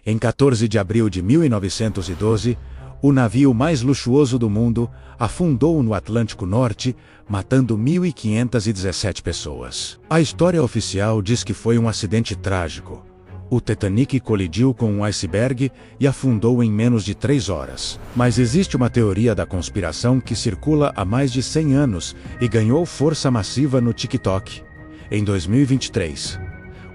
Em 14 de abril de 1912, o navio mais luxuoso do mundo afundou no Atlântico Norte, matando 1.517 pessoas. A história oficial diz que foi um acidente trágico. O Titanic colidiu com um iceberg e afundou em menos de 3 horas. Mas existe uma teoria da conspiração que circula há mais de 100 anos e ganhou força massiva no TikTok. Em 2023,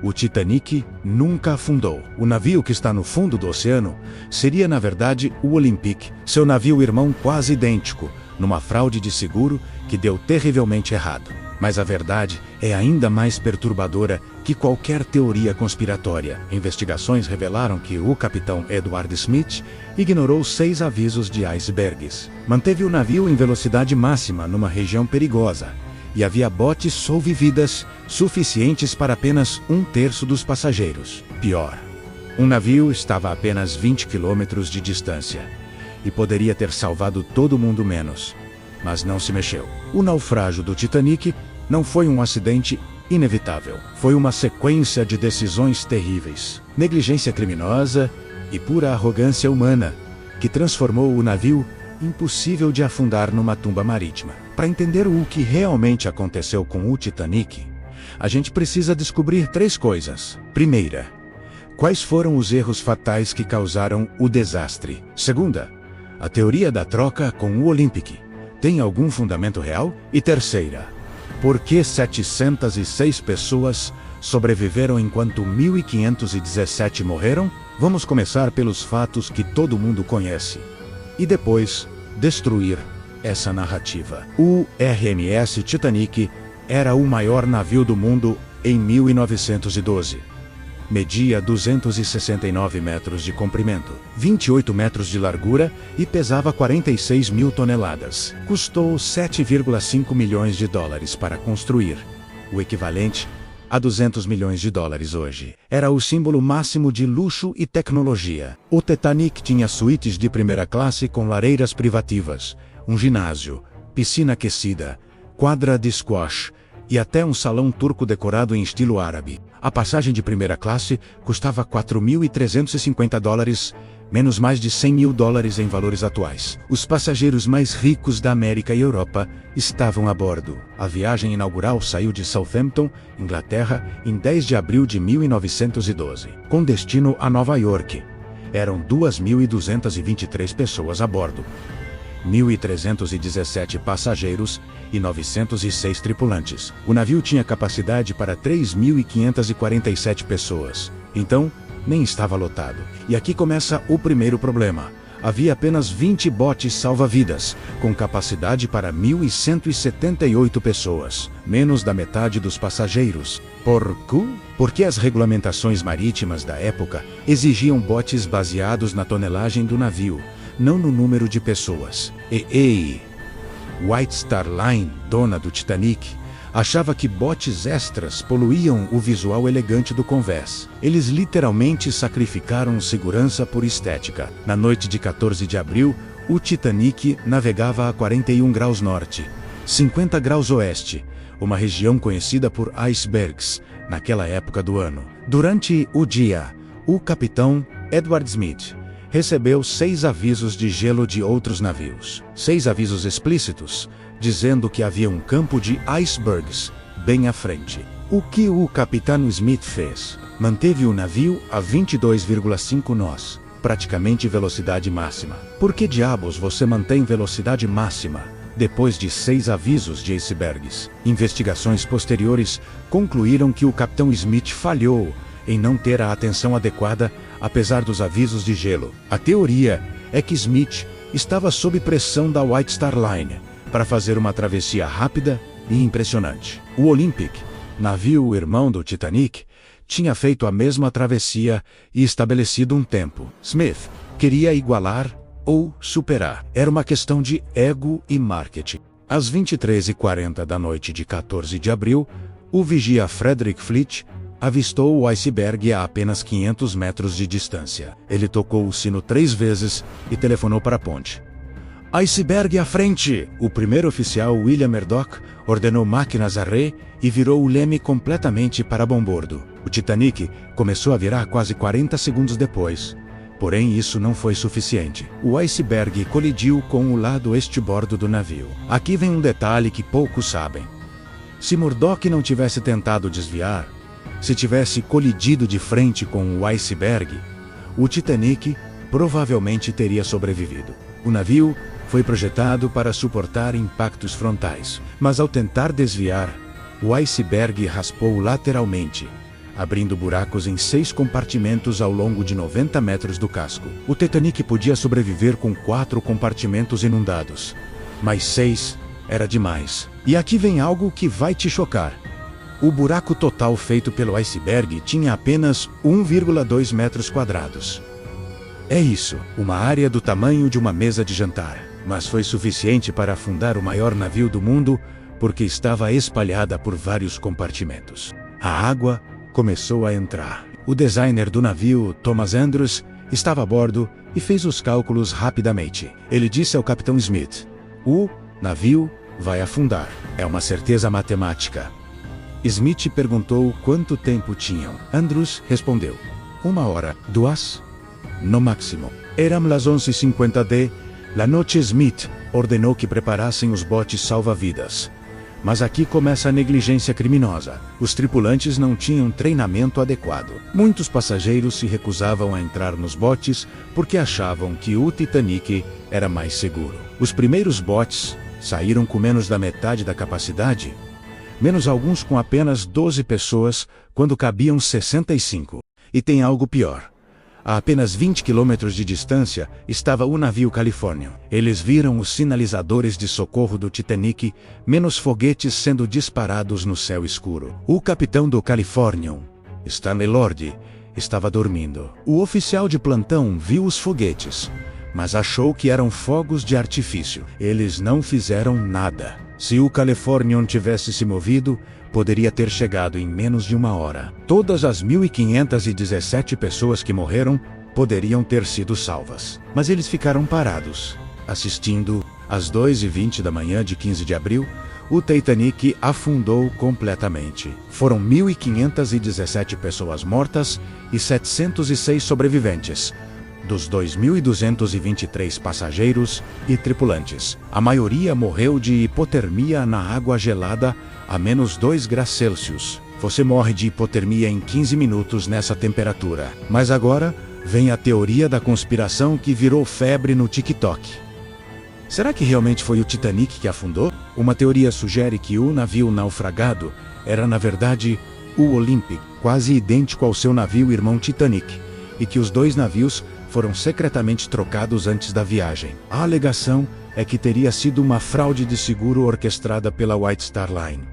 o Titanic nunca afundou. O navio que está no fundo do oceano seria, na verdade, o Olympic, seu navio irmão quase idêntico, numa fraude de seguro que deu terrivelmente errado. Mas a verdade é ainda mais perturbadora que qualquer teoria conspiratória. Investigações revelaram que o capitão Edward Smith ignorou 6 avisos de icebergs. Manteve o navio em velocidade máxima numa região perigosa. E havia botes solvividas suficientes para apenas 1/3 dos passageiros. Pior, um navio estava a apenas 20 quilômetros de distância e poderia ter salvado todo mundo menos, mas não se mexeu. O naufrágio do Titanic não foi um acidente inevitável. Foi uma sequência de decisões terríveis, negligência criminosa e pura arrogância humana que transformou o navio impossível de afundar numa tumba marítima. Para entender o que realmente aconteceu com o Titanic, a gente precisa descobrir 3 coisas. Primeira, quais foram os erros fatais que causaram o desastre? Segunda, a teoria da troca com o Olympic tem algum fundamento real? E terceira, por que 706 pessoas sobreviveram enquanto 1.517 morreram? Vamos começar pelos fatos que todo mundo conhece e depois destruir essa narrativa. O RMS Titanic era o maior navio do mundo em 1912. Media 269 metros de comprimento, 28 metros de largura e pesava 46 mil toneladas. Custou 7,5 milhões de dólares para construir, o equivalente a 200 milhões de dólares hoje. Era o símbolo máximo de luxo e tecnologia. O Titanic tinha suítes de primeira classe com lareiras privativas, um ginásio, piscina aquecida, quadra de squash e até um salão turco decorado em estilo árabe. A passagem de primeira classe custava 4.350 dólares, menos mais de 100 mil dólares em valores atuais. Os passageiros mais ricos da América e Europa estavam a bordo. A viagem inaugural saiu de Southampton, Inglaterra, em 10 de abril de 1912, com destino a Nova York. Eram 2.223 pessoas a bordo, 1.317 passageiros e 906 tripulantes. O navio tinha capacidade para 3.547 pessoas, então nem estava lotado. E aqui começa o primeiro problema. Havia apenas 20 botes salva-vidas, com capacidade para 1.178 pessoas, menos da metade dos passageiros. Por quê? Porque as regulamentações marítimas da época exigiam botes baseados na tonelagem do navio, não no número de pessoas. White Star Line, dona do Titanic, achava que botes extras poluíam o visual elegante do convés. Eles literalmente sacrificaram segurança por estética. Na noite de 14 de abril, o Titanic navegava a 41 graus norte, 50 graus oeste, uma região conhecida por icebergs naquela época do ano. Durante o dia, o capitão Edward Smith recebeu 6 avisos de gelo de outros navios. 6 avisos explícitos, dizendo que havia um campo de icebergs bem à frente. O que o capitão Smith fez? Manteve o navio a 22,5 nós, praticamente velocidade máxima. Por que diabos você mantém velocidade máxima depois de 6 avisos de icebergs? Investigações posteriores concluíram que o capitão Smith falhou em não ter a atenção adequada, apesar dos avisos de gelo. A teoria é que Smith estava sob pressão da White Star Line para fazer uma travessia rápida e impressionante. O Olympic, navio irmão do Titanic, tinha feito a mesma travessia e estabelecido um tempo. Smith queria igualar ou superar. Era uma questão de ego e marketing. Às 23h40 da noite de 14 de abril, o vigia Frederick Fleet avistou o iceberg a apenas 500 metros de distância. Ele tocou o sino 3 vezes e telefonou para a ponte. Iceberg à frente! O primeiro oficial, William Murdoch, ordenou máquinas a ré e virou o leme completamente para bombordo. O Titanic começou a virar quase 40 segundos depois, Porém, isso não foi suficiente. O iceberg colidiu com o lado estibordo do navio. Aqui vem um detalhe que poucos sabem. Se Murdoch não tivesse tentado desviar, se tivesse colidido de frente com o iceberg, o Titanic provavelmente teria sobrevivido. O navio foi projetado para suportar impactos frontais, mas ao tentar desviar, o iceberg raspou lateralmente, abrindo buracos em 6 compartimentos ao longo de 90 metros do casco. O Titanic podia sobreviver com 4 compartimentos inundados, mas 6 era demais. E aqui vem algo que vai te chocar. O buraco total feito pelo iceberg tinha apenas 1,2 metros quadrados. É isso, uma área do tamanho de uma mesa de jantar. Mas foi suficiente para afundar o maior navio do mundo, porque estava espalhada por vários compartimentos. A água começou a entrar. O designer do navio, Thomas Andrews, estava a bordo e fez os cálculos rapidamente. Ele disse ao capitão Smith: "O navio vai afundar. É uma certeza matemática." Smith perguntou quanto tempo tinham. Andrews respondeu: 1 hora, 2, no máximo. Eram las 11:50 da noite. Smith ordenou que preparassem os botes salva-vidas. Mas aqui começa a negligência criminosa. Os tripulantes não tinham treinamento adequado. Muitos passageiros se recusavam a entrar nos botes porque achavam que o Titanic era mais seguro. Os primeiros botes saíram com menos da metade da capacidade, menos alguns com apenas 12 pessoas, quando cabiam 65. E tem algo pior. A apenas 20 quilômetros de distância estava o navio Californian. Eles viram os sinalizadores de socorro do Titanic, menos foguetes sendo disparados no céu escuro. O capitão do Californian, Stanley Lord, estava dormindo. O oficial de plantão viu os foguetes, mas achou que eram fogos de artifício. Eles não fizeram nada. Se o Californian tivesse se movido, poderia ter chegado em menos de 1 hora. Todas as 1.517 pessoas que morreram poderiam ter sido salvas. Mas eles ficaram parados, assistindo. Às 2h20 da manhã de 15 de abril, o Titanic afundou completamente. Foram 1.517 pessoas mortas e 706 sobreviventes, dos 2.223 passageiros e tripulantes. A maioria morreu de hipotermia na água gelada a menos 2 graus Celsius. Você morre de hipotermia em 15 minutos nessa temperatura. Mas agora vem a teoria da conspiração que virou febre no TikTok. Será que realmente foi o Titanic que afundou? Uma teoria sugere que o navio naufragado era na verdade o Olympic, quase idêntico ao seu navio irmão Titanic, e que os 2 navios foram secretamente trocados antes da viagem. A alegação é que teria sido uma fraude de seguro orquestrada pela White Star Line.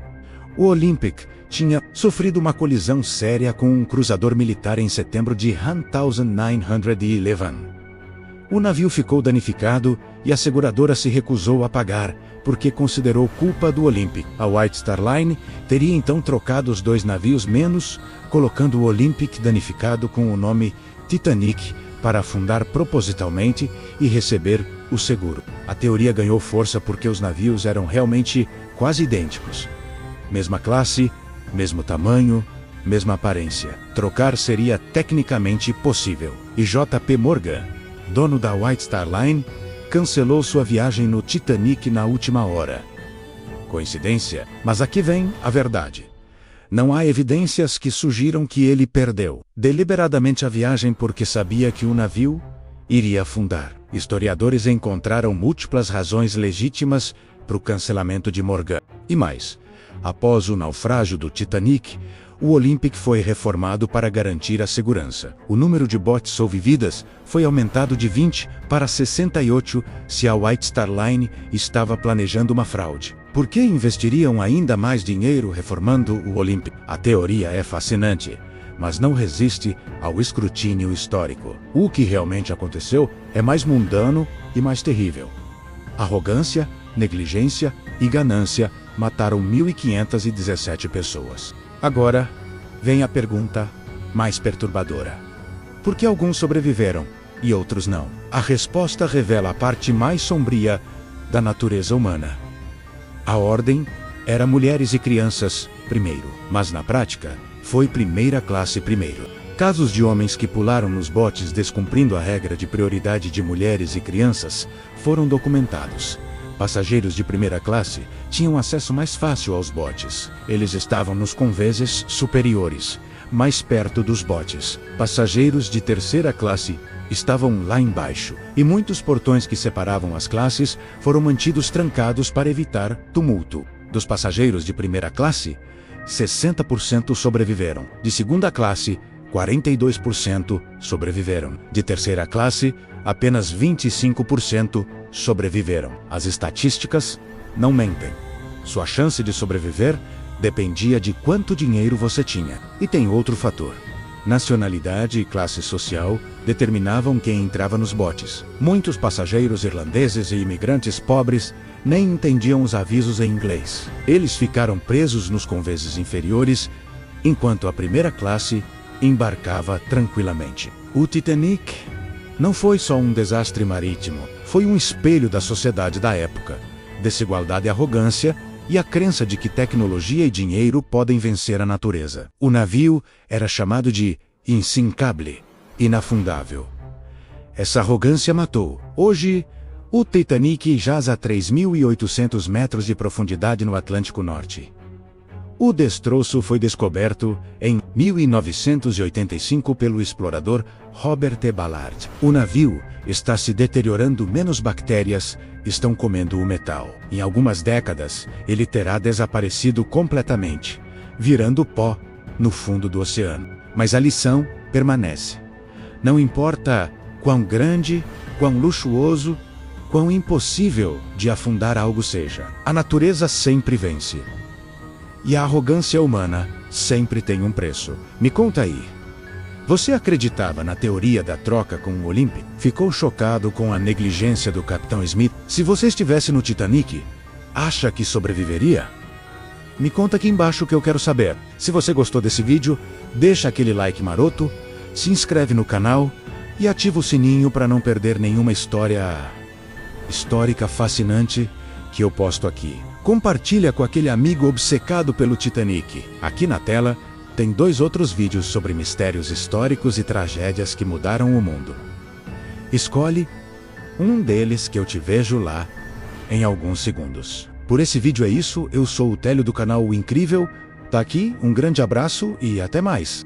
O Olympic tinha sofrido uma colisão séria com um cruzador militar em setembro de 1911. O navio ficou danificado e a seguradora se recusou a pagar, porque considerou culpa do Olympic. A White Star Line teria então trocado os 2 navios menos, colocando o Olympic danificado com o nome Titanic, para afundar propositalmente e receber o seguro. A teoria ganhou força porque os navios eram realmente quase idênticos. Mesma classe, mesmo tamanho, mesma aparência. Trocar seria tecnicamente possível. E J.P. Morgan, dono da White Star Line, cancelou sua viagem no Titanic na última hora. Coincidência? Mas aqui vem a verdade. Não há evidências que sugiram que ele perdeu deliberadamente a viagem porque sabia que o navio iria afundar. Historiadores encontraram múltiplas razões legítimas para o cancelamento de Morgan. E mais, após o naufrágio do Titanic, o Olympic foi reformado para garantir a segurança. O número de botes salva-vidas foi aumentado de 20 para 68 se a White Star Line estava planejando uma fraude. Por que investiriam ainda mais dinheiro reformando o Olympic? A teoria é fascinante, mas não resiste ao escrutínio histórico. O que realmente aconteceu é mais mundano e mais terrível. Arrogância, negligência e ganância mataram 1.517 pessoas. Agora, vem a pergunta mais perturbadora. Por que alguns sobreviveram e outros não? A resposta revela a parte mais sombria da natureza humana. A ordem era mulheres e crianças primeiro, mas na prática, foi primeira classe primeiro. Casos de homens que pularam nos botes descumprindo a regra de prioridade de mulheres e crianças foram documentados. Passageiros de primeira classe tinham acesso mais fácil aos botes. Eles estavam nos conveses superiores, mais perto dos botes. Passageiros de terceira classe estavam lá embaixo, e muitos portões que separavam as classes foram mantidos trancados para evitar tumulto. Dos passageiros de primeira classe, 60% sobreviveram. De segunda classe, 42% sobreviveram. De terceira classe, apenas 25% sobreviveram. As estatísticas não mentem. Sua chance de sobreviver dependia de quanto dinheiro você tinha. E tem outro fator. Nacionalidade e classe social determinavam quem entrava nos botes. Muitos passageiros irlandeses e imigrantes pobres nem entendiam os avisos em inglês. Eles ficaram presos nos conveses inferiores, enquanto a primeira classe embarcava tranquilamente. O Titanic não foi só um desastre marítimo, foi um espelho da sociedade da época. Desigualdade e arrogância, e a crença de que tecnologia e dinheiro podem vencer a natureza. O navio era chamado de insincable, inafundável. Essa arrogância matou. Hoje, o Titanic jaz a 3.800 metros de profundidade no Atlântico Norte. O destroço foi descoberto em 1985 pelo explorador Robert E. Ballard. O navio está se deteriorando, menos bactérias estão comendo o metal. Em algumas décadas, ele terá desaparecido completamente, virando pó no fundo do oceano. Mas a lição permanece. Não importa quão grande, quão luxuoso, quão impossível de afundar algo seja, a natureza sempre vence. E a arrogância humana sempre tem um preço. Me conta aí. Você acreditava na teoria da troca com o Olympic? Ficou chocado com a negligência do Capitão Smith? Se você estivesse no Titanic, acha que sobreviveria? Me conta aqui embaixo que eu quero saber. Se você gostou desse vídeo, deixa aquele like maroto, se inscreve no canal e ativa o sininho para não perder nenhuma histórica fascinante que eu posto aqui. Compartilha com aquele amigo obcecado pelo Titanic. Aqui na tela tem 2 outros vídeos sobre mistérios históricos e tragédias que mudaram o mundo. Escolhe um deles que eu te vejo lá em alguns segundos. Por esse vídeo é isso, eu sou o Télio do canal O Incrível. Tá aqui, um grande abraço e até mais.